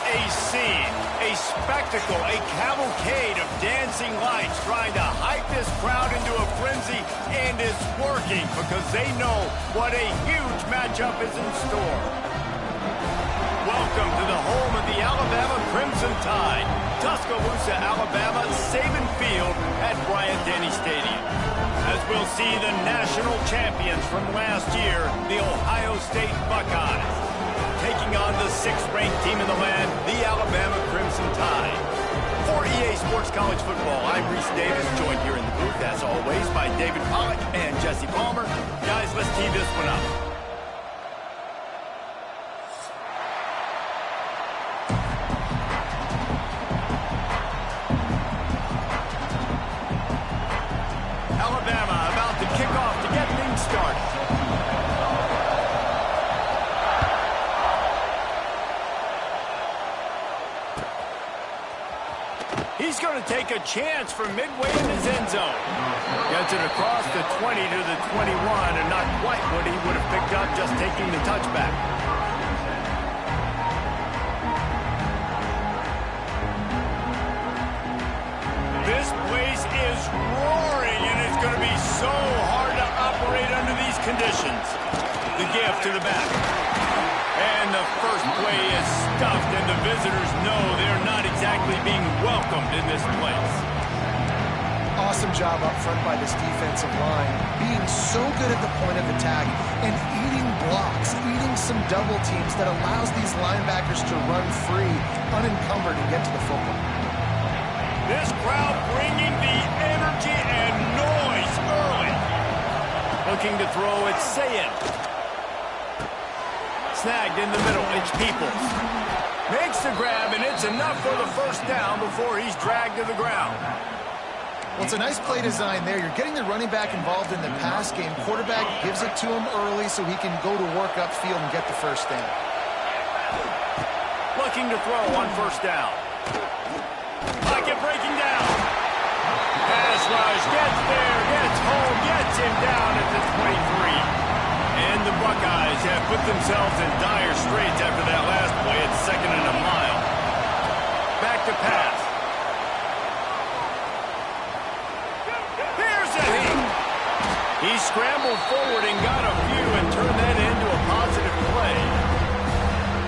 a scene, a spectacle, a cavalcade of dancing lights trying to hype this crowd into a frenzy, and it's working because they know what a huge matchup is in store. Welcome to the home of the Alabama Crimson Tide, Tuscaloosa, Alabama, Saban Field at Bryant-Denny Stadium. As we'll see the national champions from last year, the Ohio State Buckeyes, taking on the 6th-ranked team in the land, the Alabama Crimson Tide. For EA Sports College Football, I'm Reese Davis, joined here in the booth, as always, by David Pollack and Jesse Palmer. Guys, let's tee this one up. Alabama about to kick off to get things started. He's going to take a chance from midway in his end zone. Gets it across the 20 to the 21, and not quite what he would have picked up just taking the touchback. This place is roaring, and it's going to be so hard to operate under these conditions. The gift to the back. And the first play is stuffed, and the visitors know they're not exactly being welcomed in this place. Awesome job up front by this defensive line, being so good at the point of attack and eating blocks, eating some double teams that allows these linebackers to run free, unencumbered, and get to the football. This crowd bringing the energy and noise early. Looking to throw, it's Ncaa. Snagged in the middle, it's Peoples. Makes the grab, and it's enough for the first down before he's dragged to the ground. Well, it's a nice play design there. You're getting the running back involved in the pass game. Quarterback gives it to him early so he can go to work upfield and get the first down. Looking to throw on first down. Pocket breaking down. Pass rush, gets there, gets home, gets him down at the 23. And the Buckeyes have put themselves in dire straits after that last play. It's 2nd and a mile. Back to pass. Here's a hit. He scrambled forward and got a few and turned that into a positive play.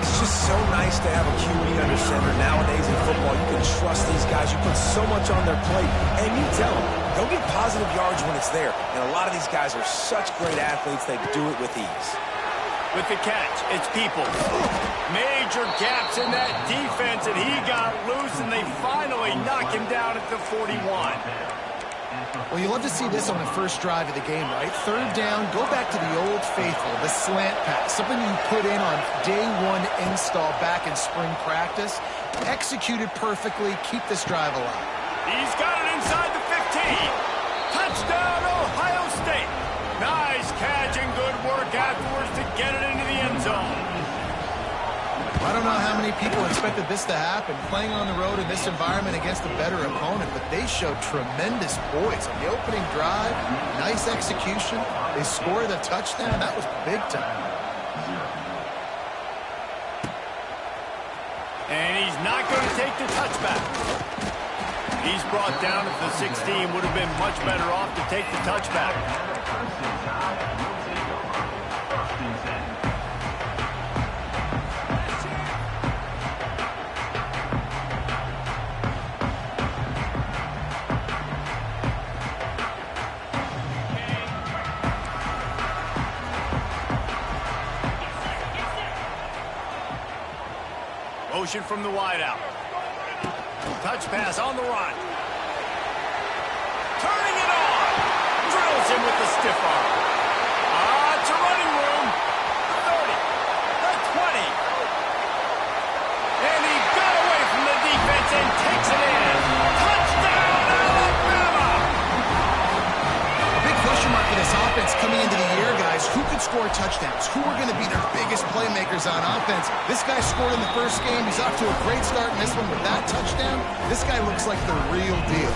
It's just so nice to have a QB under center. Nowadays in football, you can trust these guys. You put so much on their plate, and you tell them, go get positive yards when it's there. And a lot of these guys are such great athletes, they do it with ease. With the catch, it's Peoples. Major gaps in that defense, and he got loose, and they finally knock him down at the 41. Well, you love to see this on the first drive of the game, right? 3rd down, go back to the old faithful, the slant pass, something you put in on day 1 install back in spring practice. Executed perfectly, keep this drive alive. He's got it inside the 15. Touchdown, Ohio State. Nice catch and good work afterwards to get it into the end zone. I don't know how many people expected this to happen, playing on the road in this environment against a better opponent, but they showed tremendous poise on the opening drive. Nice execution. They scored a touchdown. That was big time. And he's not going to take the touchback. He's brought down at the 16. Would have been much better off to take the touchback. Motion from the wideout. Touch pass on the run. Turning it on. Drills him with the stiff arm. It's a running room. 30. The 20. And he got away from the defense and takes it in. Touchdown, Alabama! A big question mark for this offense coming into the year, guys. Who could score touchdowns? Who are going to be their biggest playmakers on offense? This guy scored in the first game. He's off to a great start in this one with that touchdown. This guy looks like the real deal.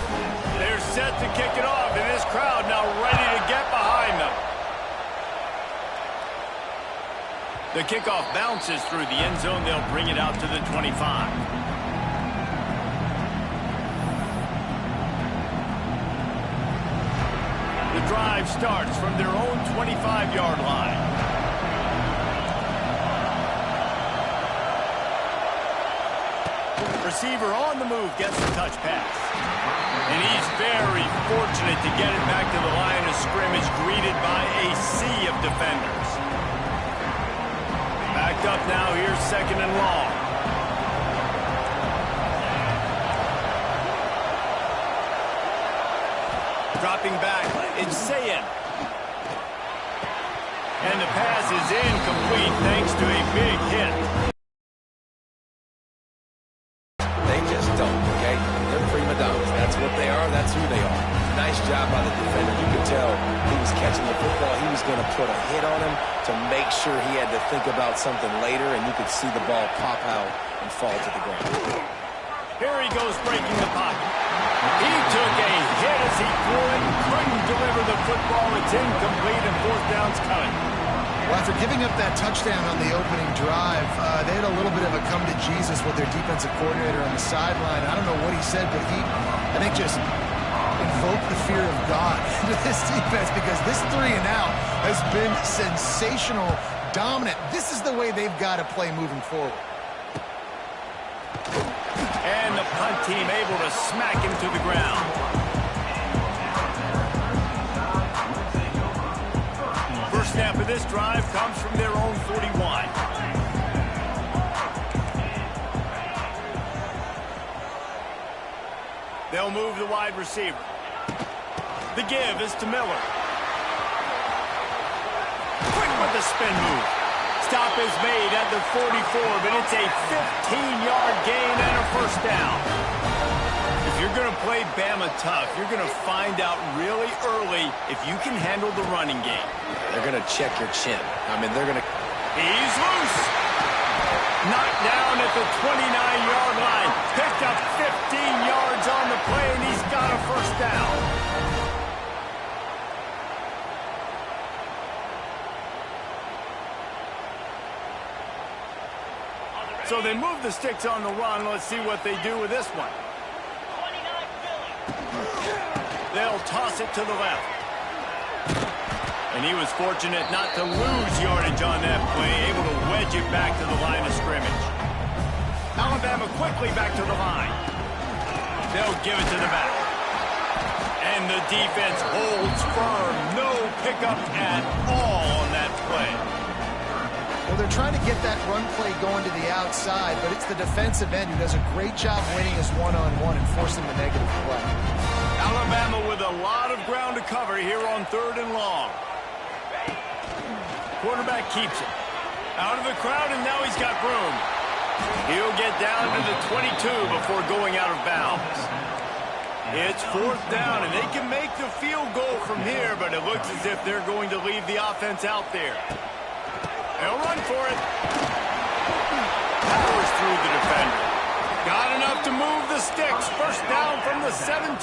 They're set to kick it off, and this crowd now ready to get behind them. The kickoff bounces through the end zone. They'll bring it out to the 25. The drive starts from their own 25-yard line. Receiver on the move gets the touch pass. And he's very fortunate to get it back to the line of scrimmage, greeted by a sea of defenders. Backed up now, here's 2nd and long. Dropping back, it's Ncaa. And the pass is incomplete thanks to a big hit. They just don't, okay? They're prima donnas. That's what they are. That's who they are. Nice job by the defender. You could tell he was catching the football. He was going to put a hit on him to make sure he had to think about something later, and you could see the ball pop out and fall to the ground. Here he goes breaking the pocket. He took a hit as he threw it and couldn't deliver the football. It's incomplete and 4th down's coming. Well, after giving up that touchdown on the opening drive, they had a little bit of a come to Jesus with their defensive coordinator on the sideline. I don't know what he said, but he, I think, just invoked the fear of God into this defense, because this 3 and out has been sensational, dominant. This is the way they've got to play moving forward. And the punt team able to smack him to the ground. First snap of this drive comes from their own 41. They'll move the wide receiver. The give is to Miller. Quick with the spin move. Stop is made at the 44, but it's a 15-yard gain and a 1st down. If you're going to play Bama tough, you're going to find out really early if you can handle the running game. They're going to check your chin. I mean, they're going to... He's loose. Knocked down at the 29-yard line. Picked up 15 yards on the play, and he's got a 1st down. So they move the sticks on the run. Let's see what they do with this one. They'll toss it to the left. And he was fortunate not to lose yardage on that play, able to wedge it back to the line of scrimmage. Alabama quickly back to the line. They'll give it to the back. And the defense holds firm. No pickup at all on that play. Well, they're trying to get that run play going to the outside, but it's the defensive end who does a great job winning his one-on-one and forcing the negative play. Alabama with a lot of ground to cover here on 3rd and long. Quarterback keeps it. Out of the crowd, and now he's got room. He'll get down to the 22 before going out of bounds. It's 4th down, and they can make the field goal from here, but it looks as if they're going to leave the offense out there. They'll run for it. Powers through the defender. Got enough to move the sticks. 1st down from the 17.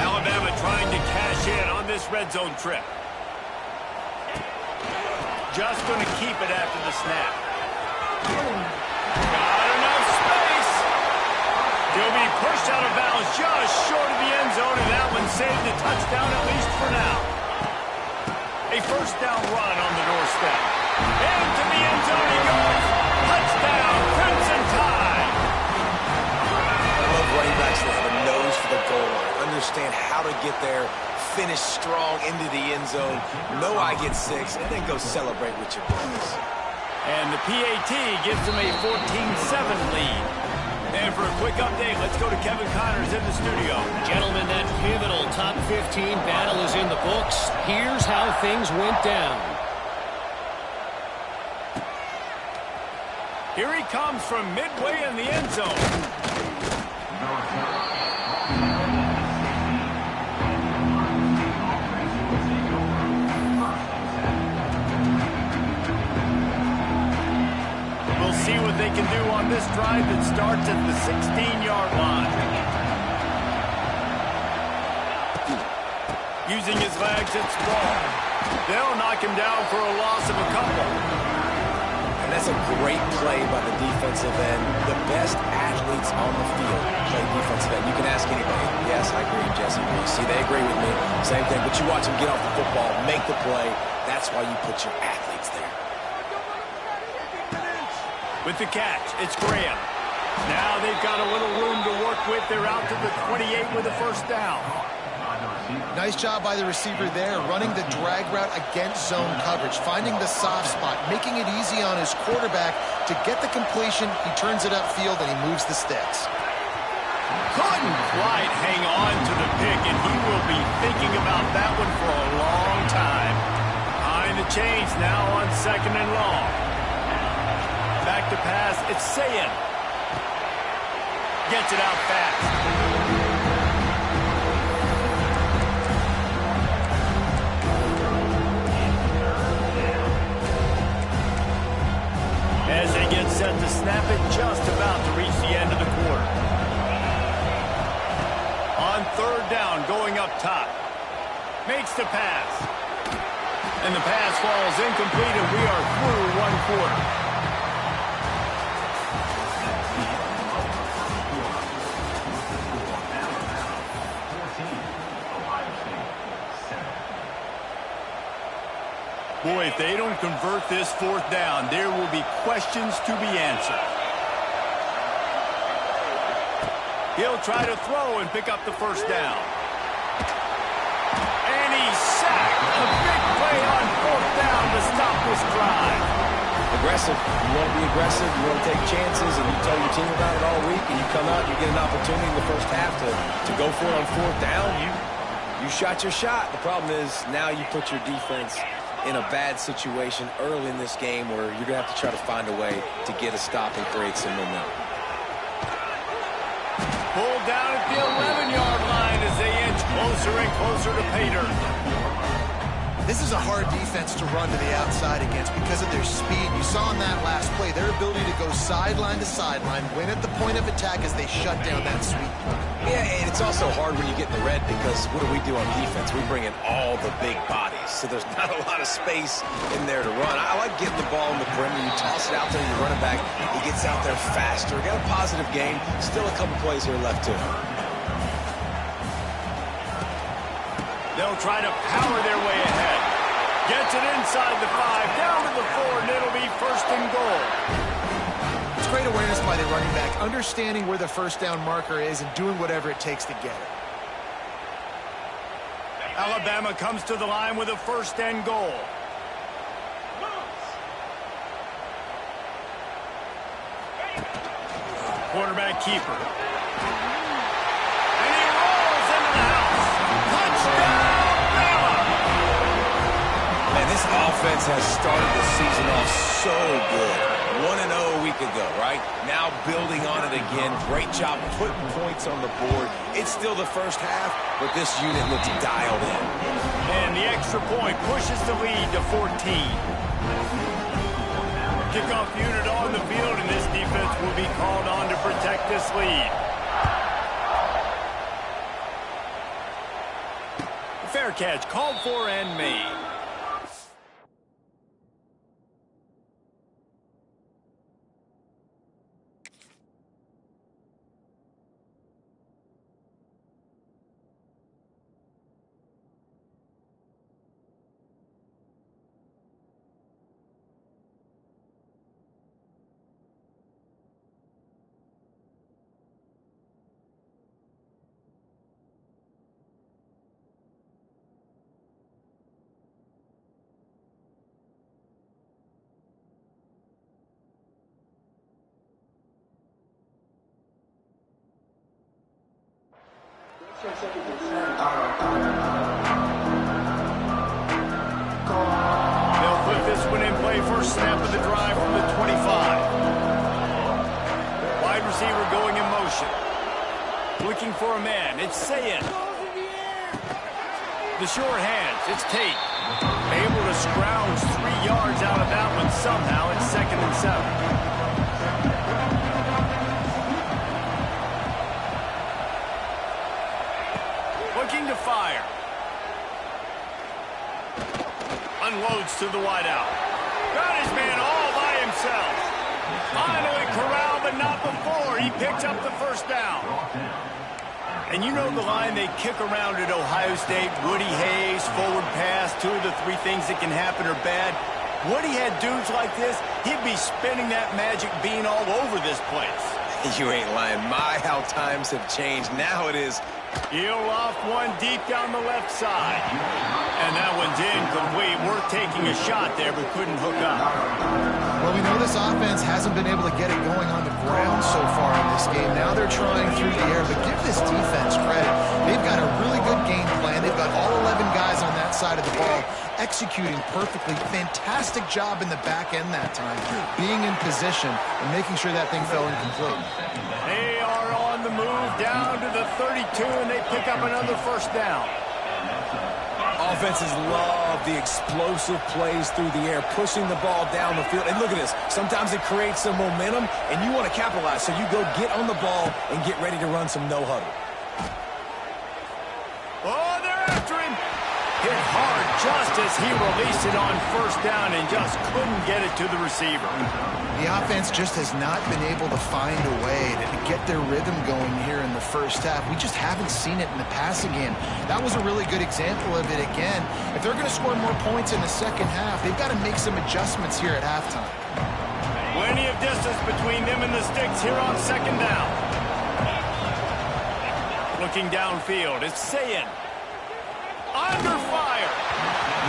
Alabama trying to cash in on this red zone trip. Just going to keep it after the snap. Got enough space. He'll be pushed out of bounds just short of the end zone, and that one saved a touchdown at least for now. A 1st down run on the doorstep. Into the end zone he goes. Touchdown, Crimson Tide. I love running backs that have a nose for the goal line. Understand how to get there, finish strong into the end zone, know I get 6, and then go celebrate with your boys. And the PAT gives them a 14-7 lead. And for a quick update, let's go to Kevin Connors in the studio. Gentlemen, that pivotal top 15 battle is in the books. Here's how things went down. Here he comes from midway in the end zone. See what they can do on this drive that starts at the 16-yard line. Using his legs, it's ball. They'll knock him down for a loss of a couple. And that's a great play by the defensive end. The best athletes on the field play defensive end. You can ask anybody. Yes, I agree, Jesse. See, they agree with me. Same thing. But you watch them get off the football, make the play. That's why you put your athletes there. With the catch, it's Graham. Now they've got a little room to work with. They're out to the 28 with a first down. Nice job by the receiver there, running the drag route against zone coverage, finding the soft spot, making it easy on his quarterback to get the completion. He turns it upfield, and he moves the sticks. Couldn't quite hang on to the pick, and he will be thinking about that one for a long time. Behind the chains now on 2nd and long. Back to pass, it's Ncaa. Gets it out fast. As they get set to snap it, just about to reach the end of the quarter. On 3rd down, going up top. Makes the pass. And the pass falls incomplete, and we are through 1 quarter. Boy, if they don't convert this 4th down, there will be questions to be answered. He'll try to throw and pick up the first down. And he's sacked. A big play on 4th down to stop this drive. Aggressive. You want to be aggressive. You want to take chances, and you tell your team about it all week, and you come out and you get an opportunity in the first half to go for it on 4th down. You shot your shot. The problem is now you put your defense in a bad situation early in this game where you're going to have to try to find a way to get a stop and create some momentum. Pulled down at the 11-yard line as they inch closer and closer to pay dirt. This is a hard defense to run to the outside against because of their speed. You saw in that last play their ability to go sideline to sideline, win at the point of attack as they shut down that sweep. Yeah, and it's also hard when you get in the red because what do on defense? We bring in all the big bodies, so there's not a lot of space in there to run. I like getting the ball in the perimeter. You toss it out there, you run it back. He gets out there faster. Got a positive game. Still a couple plays here left to him. They'll try to power their way ahead. Gets it inside the 5, down to the 4, and it'll be 1st and goal. It's great awareness by the running back, understanding where the first down marker is and doing whatever it takes to get it. Alabama comes to the line with a 1st and goal. Quarterback keeper. And he rolls into the house. Touchdown, Bama! Man, this offense has started the season off so good. 1-0 a week ago, right? Now building on it again. Great job putting points on the board. It's still the first half, but this unit looks dialed in. And the extra point pushes the lead to 14. Kickoff unit on the field, and this defense will be called on to protect this lead. Fair catch, called for and made. They'll put this one in play. First snap of the drive from the 25. Wide receiver going in motion. Looking for a man. It's Ncaa. The short hands. It's Tate. Able to scrounge 3 yards out of that one somehow. It's 2nd and 7. Looking to fire. Unloads to the wideout. Got his man all by himself. Finally corralled, but not before. He picks up the first down. And you know the line they kick around at Ohio State, Woody Hayes, forward pass, 2 of the 3 things that can happen are bad. Woody had dudes like this, he'd be spinning that magic bean all over this place. You ain't lying. My, how times have changed. Now it is. He'll loft one deep down the left side. And that one's incomplete. Worth taking a shot there, but couldn't hook up. Well, we know this offense hasn't been able to get it going on the ground so far in this game. Now they're trying through the air, but give this defense credit. They've got a really good game plan. They've got all 11 guys on that side of the ball executing perfectly. Fantastic job in the back end that time, being in position and making sure that thing fell incomplete. They are on the move down to the 32, and they pick up another first down. Offenses love the explosive plays through the air, pushing the ball down the field. And look at this. Sometimes it creates some momentum, and you want to capitalize. So you go get on the ball and get ready to run some no-huddle. Oh, they're after him. Hit hard just as he released it on first down and just couldn't get it to the receiver. The offense just has not been able to find a way to get their rhythm going here in the first half. We just haven't seen it in the passing game. That was a really good example of it again. If they're going to score more points in the second half, they've got to make some adjustments here at halftime. Plenty of distance between them and the sticks here on second down. Looking downfield, it's Ncaa. Under fire.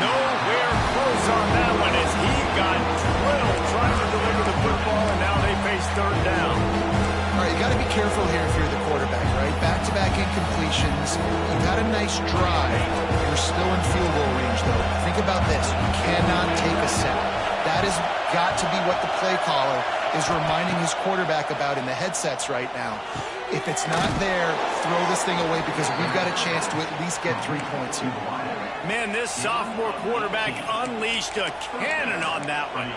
Nowhere close on that one as he got drilled trying to deliver the football, and now they face third down. All right, you got to be careful here if you're the quarterback, right? Back-to-back incompletions. You got a nice drive. You're still in field goal range, though. Think about this. You cannot take a sack. That has got to be what the play caller is reminding his quarterback about in the headsets right now. If it's not there, throw this thing away because we've got a chance to at least get 3 points here. Man, this sophomore quarterback unleashed a cannon on that one.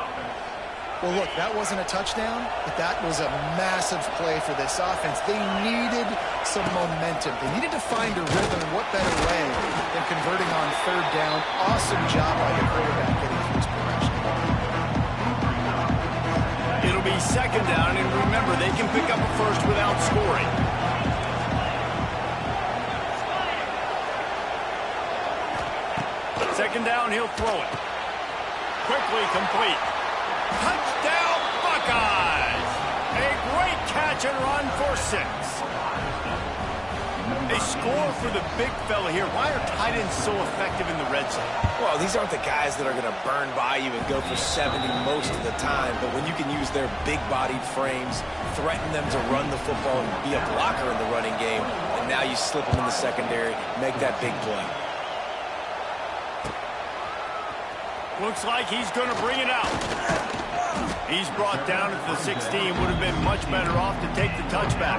Well, look, that wasn't a touchdown, but that was a massive play for this offense. They needed some momentum. They needed to find a rhythm, and what better way than converting on third down. Awesome job by the quarterback getting through his progression. It'll be second down, and remember, they can pick up a first without scoring. Second down, he'll throw it. Quickly complete. Touchdown, Buckeyes! A great catch and run for 6. A score for the big fella here. Why are tight ends so effective in the red zone? Well, these aren't the guys that are going to burn by you and go for 70 most of the time, but when you can use their big-bodied frames, threaten them to run the football and be a blocker in the running game, and now you slip them in the secondary, make that big play. Looks like he's going to bring it out. He's brought down at the 16. Would have been much better off to take the touchback.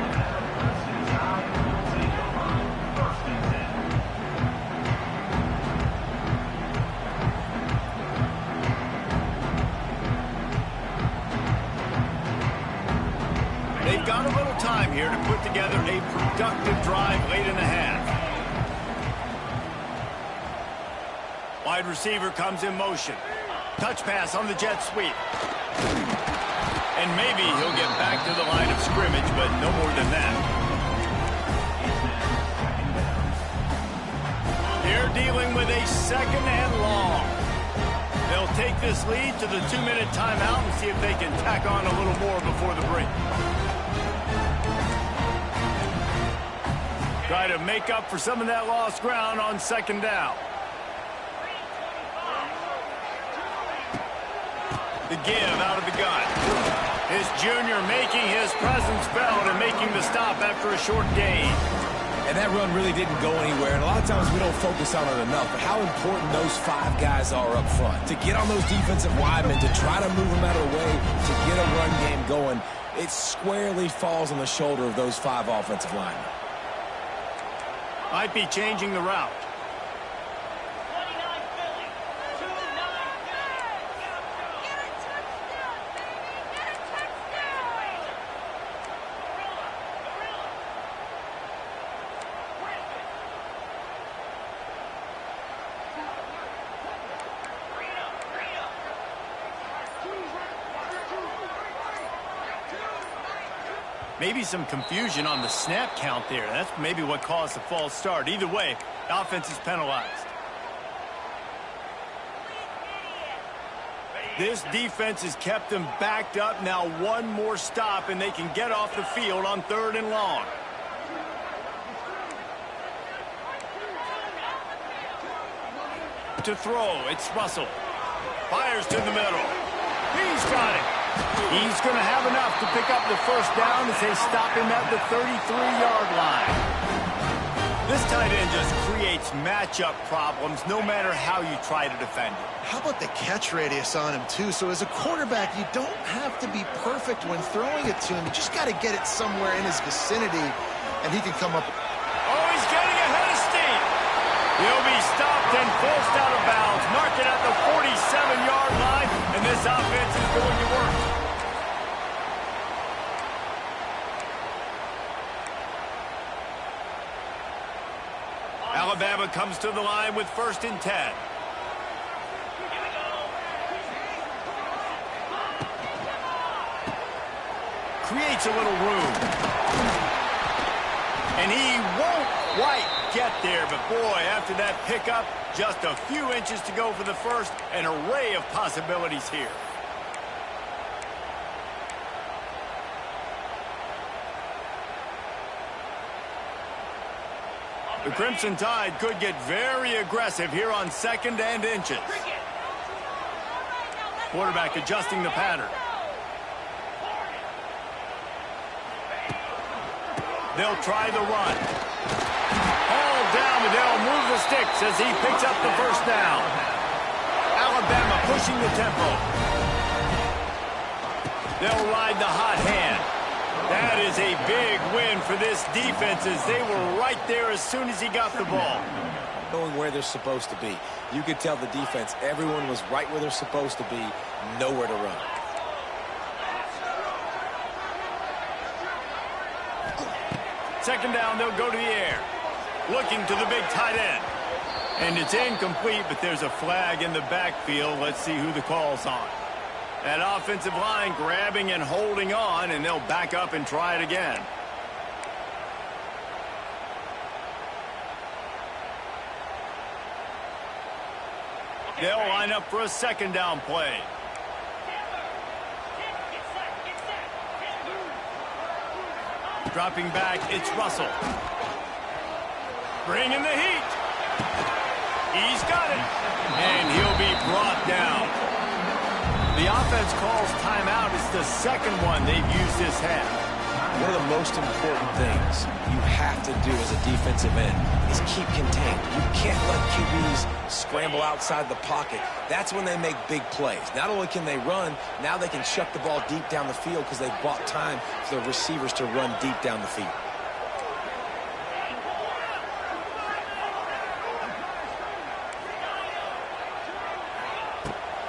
They've got a little time here to put together a productive drive late in the half. Wide receiver comes in motion. Touch pass on the jet sweep. And maybe he'll get back to the line of scrimmage, but no more than that. They're dealing with a second and long. They'll take this lead to the 2-minute timeout and see if they can tack on a little more before the break. Try to make up for some of that lost ground on second down. The give out of the gun. His junior making his presence felt and making the stop after a short gain. And that run really didn't go anywhere, and a lot of times we don't focus on it enough, but how important those 5 guys are up front. To get on those defensive linemen, to try to move them out of the way, to get a run game going, it squarely falls on the shoulder of those 5 offensive linemen. Might be changing the route. Maybe some confusion on the snap count there. That's maybe what caused the false start. Either way, the offense is penalized. This defense has kept them backed up. Now one more stop, and they can get off the field on 3rd and long. To throw, it's Russell. Fires to the middle. He's got it. He's going to have enough to pick up the first down as they stop him at the 33-yard line. This tight end just creates matchup problems no matter how you try to defend it. How about the catch radius on him, too? So as a quarterback, you don't have to be perfect when throwing it to him. You just got to get it somewhere in his vicinity, and he can come up. Oh, he's getting ahead of steam. He'll be stopped and forced out of bounds. Mark it at the 47-yard line, and this offense is going to work. Alabama comes to the line with 1st and 10. Creates a little room. And he won't quite get there, but boy, after that pickup, just a few inches to go for the first. An array of possibilities here. The Crimson Tide could get very aggressive here on 2nd and inches. Quarterback adjusting the pattern. They'll try the run. All down, but they'll move the sticks as he picks up the first down. Alabama pushing the tempo. They'll ride the hot hand. That is a big win for this defense as they were right there as soon as he got the ball. Going where they're supposed to be. You could tell the defense, everyone was right where they're supposed to be, nowhere to run. Second down, they'll go to the air. Looking to the big tight end. And it's incomplete, but there's a flag in the backfield. Let's see who the call's on. That offensive line grabbing and holding on, and they'll back up and try it again. They'll line up for a 2nd down play. Dropping back, it's Russell. Bringing the heat. He's got it. And he'll be brought down. The offense calls timeout. It's the 2nd one they've used this half. One of the most important things you have to do as a defensive end is keep contained. You can't let QBs scramble outside the pocket. That's when they make big plays. Not only can they run, now they can chuck the ball deep down the field because they've bought time for the receivers to run deep down the field.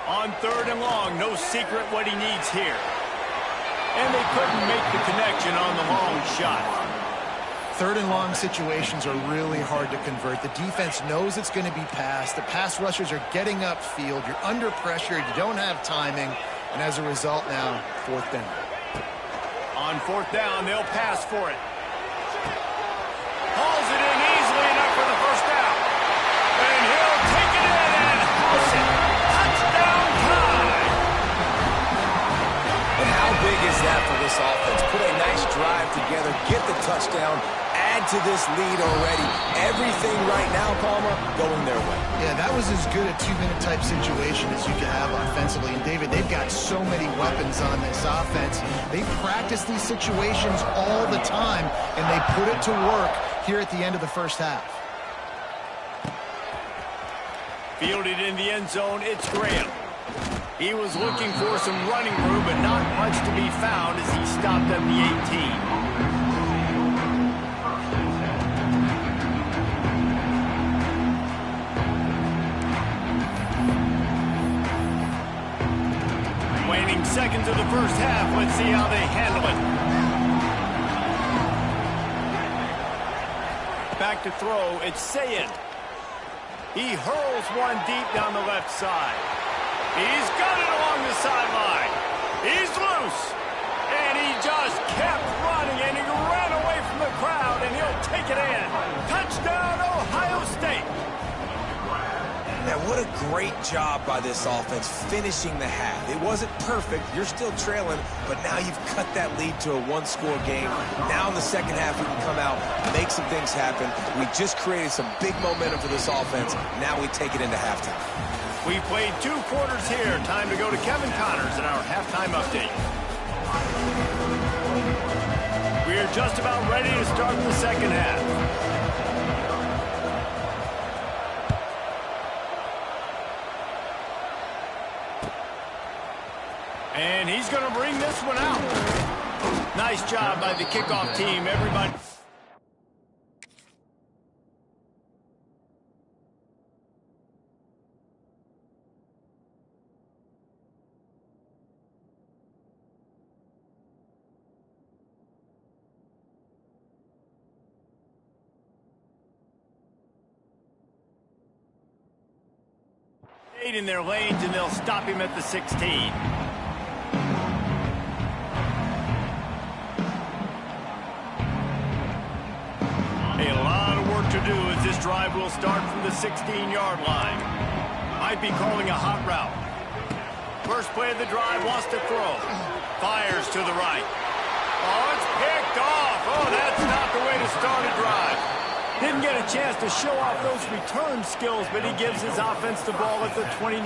On 3rd and long, no secret what he needs here. And they couldn't make the connection on the long shot. 3rd and long situations are really hard to convert. The defense knows it's going to be passed. The pass rushers are getting upfield. You're under pressure. You don't have timing. And as a result now, 4th down. On 4th down, they'll pass for it. Hauls it in easily enough for the first down. And he'll take it in and house it. Touchdown time. And how big is that for this offense? Put a nice drive together, get the touchdown, add to this lead already. Everything right now, Palmer, going their way. Yeah, that was as good a 2-minute type situation as you could have offensively. And, David, they've got so many weapons on this offense. They practice these situations all the time, and they put it to work here at the end of the first half. Fielded in the end zone, it's Graham. He was looking for some running room, but not much to be found as he stopped at the 18. Waning seconds of the first half. Let's see how they handle it. Back to throw, it's Ncaa. He hurls one deep down the left side. He's got it along the sideline. He's loose. And he just kept running, and he ran away from the crowd, and he'll take it in. Touchdown, Ohio State. Yeah, what a great job by this offense finishing the half. It wasn't perfect. You're still trailing, but now you've cut that lead to a one-score game. Now in the second half, we can come out, make some things happen. We just created some big momentum for this offense. Now we take it into halftime. We played 2 quarters here. Time to go to Kevin Connors in our halftime update. We are just about ready to start the second half. And he's going to bring this one out. Nice job by the kickoff team, everybody. In their lanes, and they'll stop him at the 16. A lot of work to do as this drive will start from the 16-yard line. Might be calling a hot route. First play of the drive, wants to throw. Fires to the right. Oh, it's picked off. Oh, that's not the way to start a drive. Didn't get a chance to show off those return skills, but he gives his offense the ball at the 29.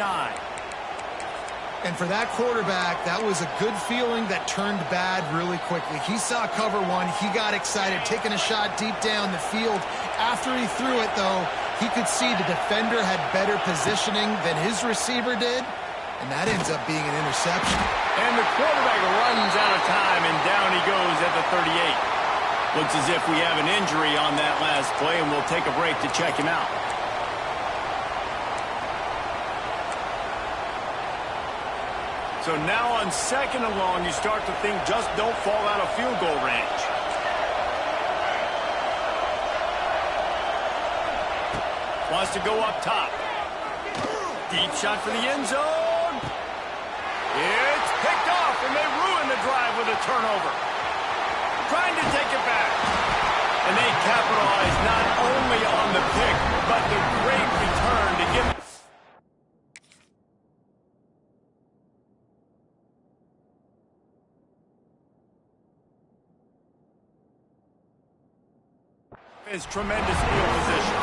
And for that quarterback, that was a good feeling that turned bad really quickly. He saw cover one. He got excited, taking a shot deep down the field. After he threw it, though, he could see the defender had better positioning than his receiver did, and that ends up being an interception. And the quarterback runs out of time, and down he goes at the 38. Looks as if we have an injury on that last play, and we'll take a break to check him out. So now on 2nd and long, you start to think just don't fall out of field goal range. Wants to go up top. Deep shot for the end zone. It's picked off, and they ruin the drive with a turnover. Trying to take it back. And they capitalize not only on the pick, but the great return to give. It's tremendous field position.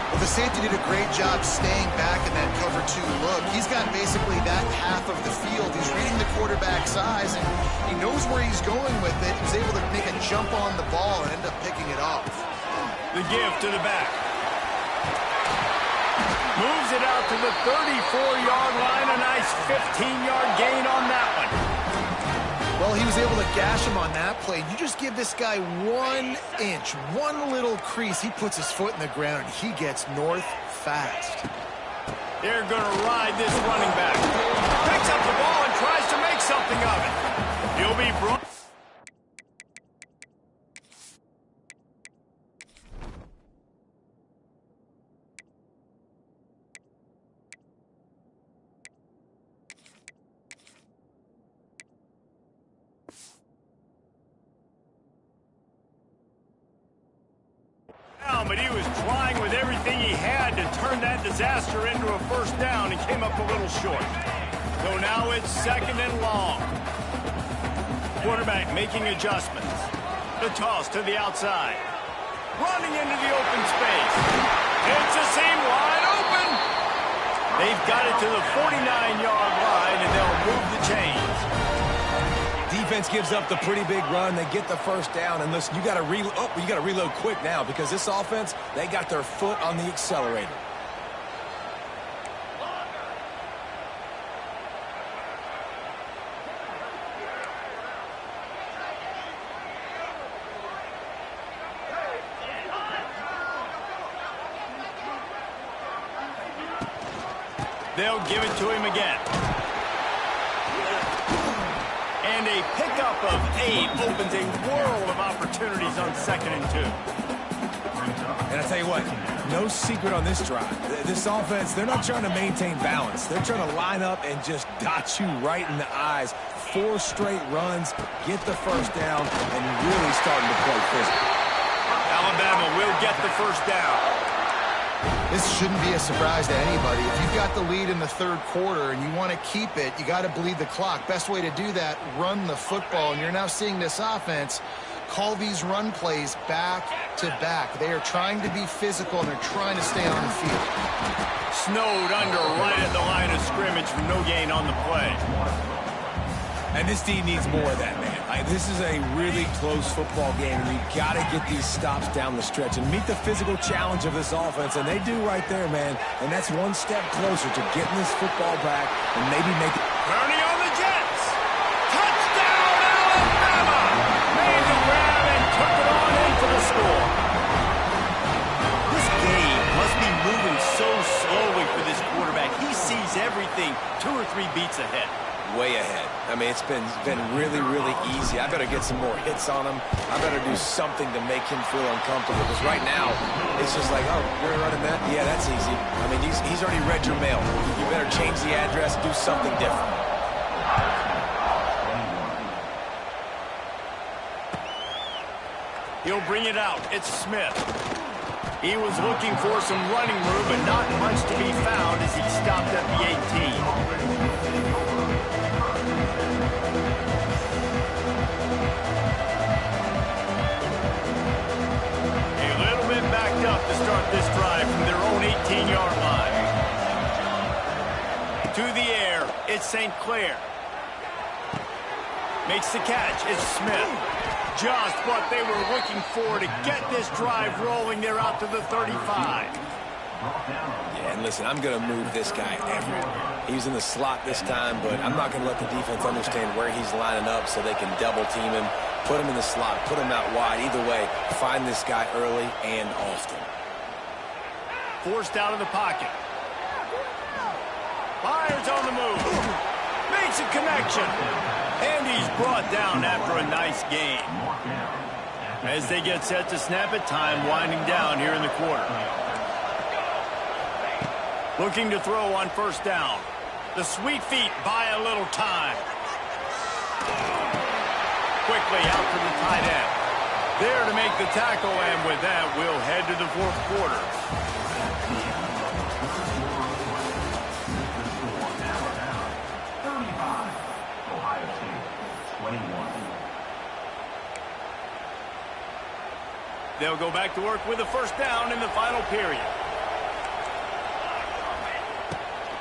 Well, the safety did a great job staying back in that cover 2 look. He's got basically that half of the field. He's reading the quarterback's eyes, and he knows where he's going with it. He's able to make a jump on the ball and end up picking it off. The give to the back. Moves it out to the 34-yard line. A nice 15-yard gain on that one. Well, he was able to gash him on that play. You just give this guy 1 inch, one little crease. He puts his foot in the ground, and he gets north fast. They're going to ride this running back. Picks up the ball and tries to make something of it. He'll be brought. But he was trying with everything he had to turn that disaster into a first down and came up a little short. So now it's 2nd and long. Quarterback making adjustments. The toss to the outside. Running into the open space. It's a seam wide open. They've got it to the 49-yard line, and they'll move the chains. Defense gives up the pretty big run. They get the first down. And listen, you got to reload quick now because this offense, they got their foot on the accelerator. They'll give it to him again. And a pickup of 8 opens a world of opportunities on 2nd and 2. And I tell you what, no secret on this drive. This offense, they're not trying to maintain balance. They're trying to line up and just dot you right in the eyes 4 straight runs, get the first down, and really starting to play physical. Alabama will get the first down. This shouldn't be a surprise to anybody. If you've got the lead in the third quarter and you want to keep it, you got to bleed the clock. Best way to do that, run the football. And you're now seeing this offense call these run plays back to back. They are trying to be physical, and they're trying to stay on the field. Snowed under right at the line of scrimmage for no gain on the play. And this team needs more of that, man. This is a really close football game, and you've got to get these stops down the stretch and meet the physical challenge of this offense, and they do right there, man. And that's one step closer to getting this football back and maybe make it. Turning on the Jets. Touchdown, Alabama! Made the grab and took it on in for the score. This game must be moving so slowly for this quarterback. He sees everything 2 or 3 beats ahead. Way ahead. I mean, it's been really, really easy. I better get some more hits on him. I better do something to make him feel uncomfortable, because right now, it's just like, oh, you're running that? Yeah, that's easy. I mean, he's already read your mail. You better change the address, do something different. He'll bring it out. It's Smith. He was looking for some running room, but not much to be found as he stopped at the 18. Up to start this drive from their own 18-yard line. To the air, it's St. Clair. Makes the catch, it's Smith. Just what they were looking for to get this drive rolling. They're out to the 35. Yeah, and listen, I'm going to move this guy everywhere. He's in the slot this time, but I'm not going to let the defense understand where he's lining up so they can double team him. Put him in the slot, put him out wide. Either way, find this guy early and often. Forced out of the pocket. Fires on the move. Makes a connection. And he's brought down after a nice gain. As they get set to snap it, time winding down here in the quarter. Looking to throw on first down. The sweet feet buy a little time. Quickly out to the tight end. There to make the tackle, and with that, we'll head to the fourth quarter. They'll go back to work with a first down in the final period.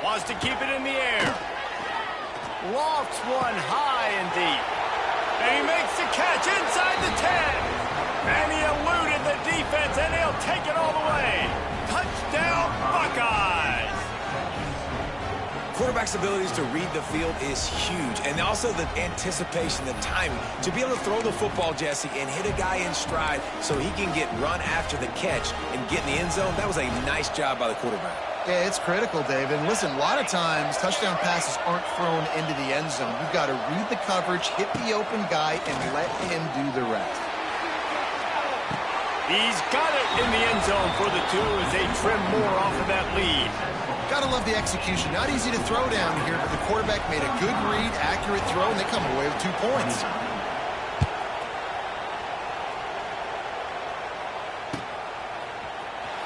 Wants to keep it in the air. Lofts one high and deep. And he makes the catch inside the 10. And he eluded the defense, and he'll take it all the way. Touchdown, Buckeyes! Quarterback's abilities to read the field is huge, and also the anticipation, the timing. To be able to throw the football, Jesse, and hit a guy in stride so he can get run after the catch and get in the end zone, that was a nice job by the quarterback. Yeah, it's critical, Dave. And listen, a lot of times touchdown passes aren't thrown into the end zone. You've got to read the coverage, hit the open guy, and let him do the rest. He's got it in the end zone for the 2 as they trim more off of that lead. Gotta love the execution. Not easy to throw down here, but the quarterback made a good read, accurate throw, and they come away with 2 points.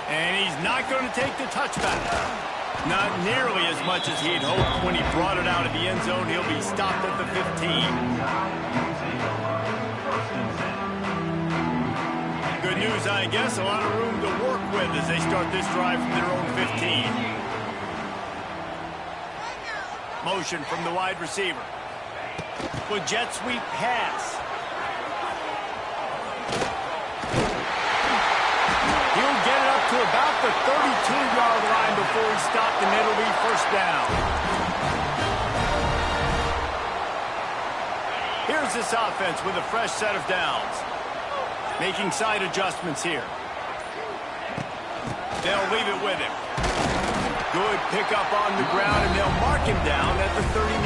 And he's not going to take the touchback. Not nearly as much as he'd hoped when he brought it out of the end zone. He'll be stopped at the 15. Good news, I guess. A lot of room to work with as they start this drive from their own 15. Motion from the wide receiver. With jet sweep pass. He'll get it up to about the 32-yard line before he's stopped, and it'll be first down. Here's this offense with a fresh set of downs. Making side adjustments here. They'll leave it with him. Good pickup on the ground, and they'll mark him down at the 39.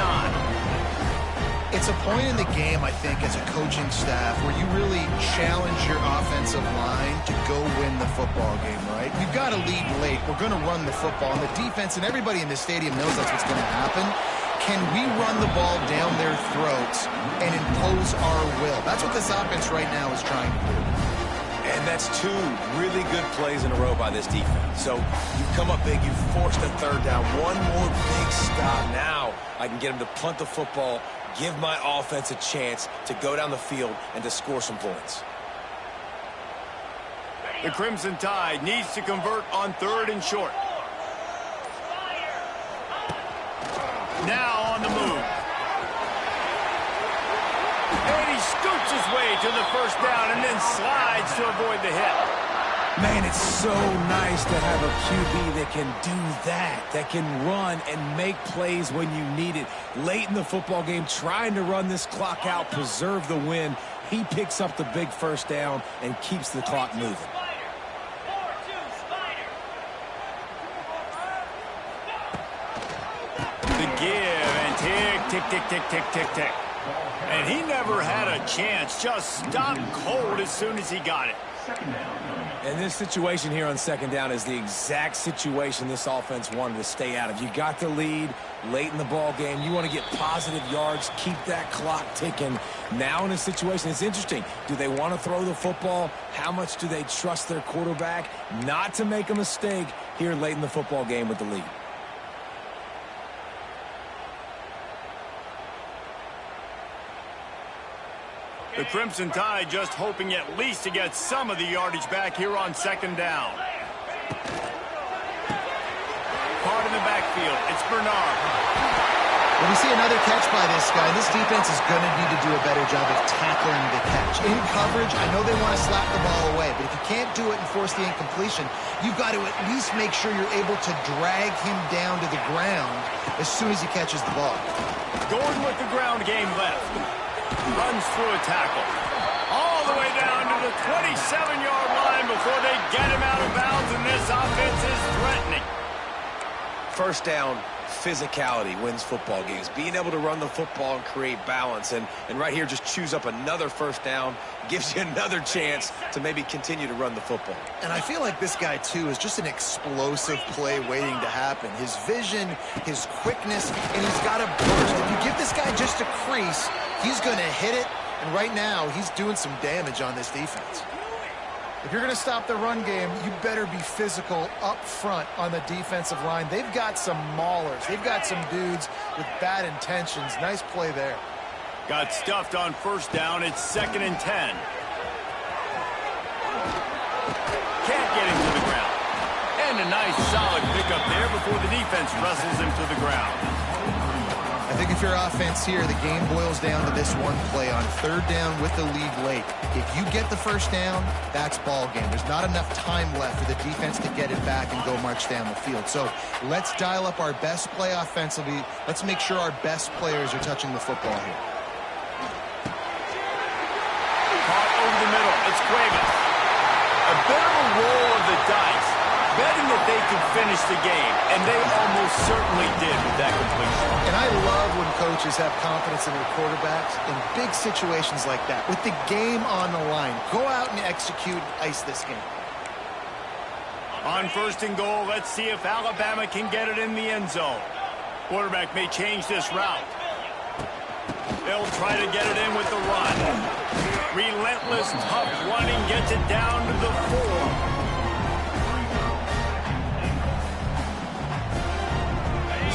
It's a point in the game, I think, as a coaching staff where you really challenge your offensive line to go win the football game, right? We've got to lead late. We're going to run the football, and the defense and everybody in the stadium knows that's what's going to happen. can we run the ball down their throats and impose our will? That's what this offense right now is trying to do. And that's two really good plays in a row by this defense. So you've come up big, you've forced a third down. One more big stop. Now I can get them to punt the football, give my offense a chance to go down the field and to score some points. The Crimson Tide needs to convert on 3rd and short. Now on the move. And he scoots his way to the first down and then slides to avoid the hit. Man, it's so nice to have a QB that can do that can run and make plays when you need it. Late in the football game, trying to run this clock out, preserve the win. He picks up the big first down and keeps the clock moving. The give and tick, tick, tick, tick, tick, tick, tick. And he never had a chance, just stopped cold as soon as he got it. And this situation here on 2nd down is the exact situation this offense wanted to stay out of. You got the lead late in the ball game. You want to get positive yards, keep that clock ticking. Now in a situation, it's interesting. Do they want to throw the football? How much do they trust their quarterback not to make a mistake here late in the football game with the lead? The Crimson Tide just hoping at least to get some of the yardage back here on 2nd down. Part in the backfield. It's Bernard. When we see another catch by this guy, this defense is going to need to do a better job of tackling the catch. In coverage, I know they want to slap the ball away, but if you can't do it and force the incompletion, you've got to at least make sure you're able to drag him down to the ground as soon as he catches the ball. Going with the ground game left. Runs through a tackle. All the way down to the 27-yard line before they get him out of bounds, and this offense is threatening. First down, physicality wins football games. Being able to run the football and create balance. And right here, just choose up another first down. Gives you another chance to maybe continue to run the football. And I feel like this guy, too, is just an explosive play waiting to happen. His vision, his quickness, and he's got a burst. If you give this guy just a crease, he's going to hit it. And right now, he's doing some damage on this defense. If you're going to stop the run game, you better be physical up front on the defensive line. They've got some maulers. They've got some dudes with bad intentions. Nice play there. Got stuffed on first down. It's 2nd and 10. Can't get him to the ground. And a nice solid pickup there before the defense wrestles him to the ground. I think if you're offense here, the game boils down to this one play on 3rd down with the lead late. If you get the first down, that's ball game. There's not enough time left for the defense to get it back and go march down the field. So let's dial up our best play offensively. Let's make sure our best players are touching the football here. Caught over the middle. It's Cuevas. A bit of a roll of the dice. Betting that they could finish the game, and they almost certainly did with that completion. And I love when coaches have confidence in their quarterbacks in big situations like that. With the game on the line, go out and execute, ice this game. On 1st and goal, let's see if Alabama can get it in the end zone. Quarterback may change this route. They'll try to get it in with the run. Relentless, tough running gets it down to the 4.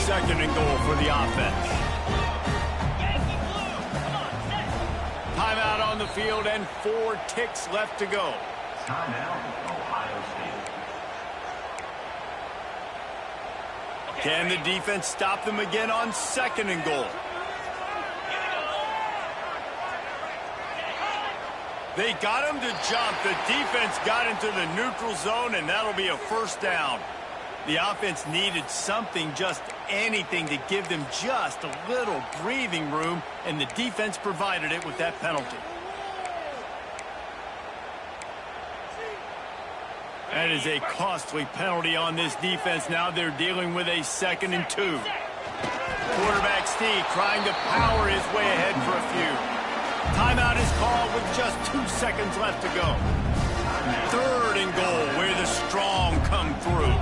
2nd and goal for the offense. Timeout on the field and 4 ticks left to go. Can the defense stop them again on 2nd and goal? They got him to jump. The defense got into the neutral zone, and that'll be a first down. The offense needed something, just anything, to give them just a little breathing room, and the defense provided it with that penalty. That is a costly penalty on this defense. Now they're dealing with a 2nd and 2. Quarterback Steve trying to power his way ahead for a few. Timeout is called with just 2 seconds left to go. 3rd and goal, where the strong come through.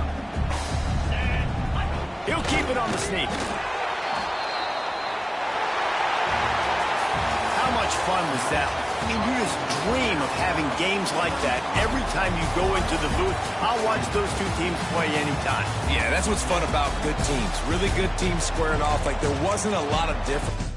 He'll keep it on the sneak. fun was that? I mean, you just dream of having games like that every time you go into the booth. I'll watch those two teams play anytime. Yeah, that's what's fun about good teams. Really good teams squaring off. Like, there wasn't a lot of difference.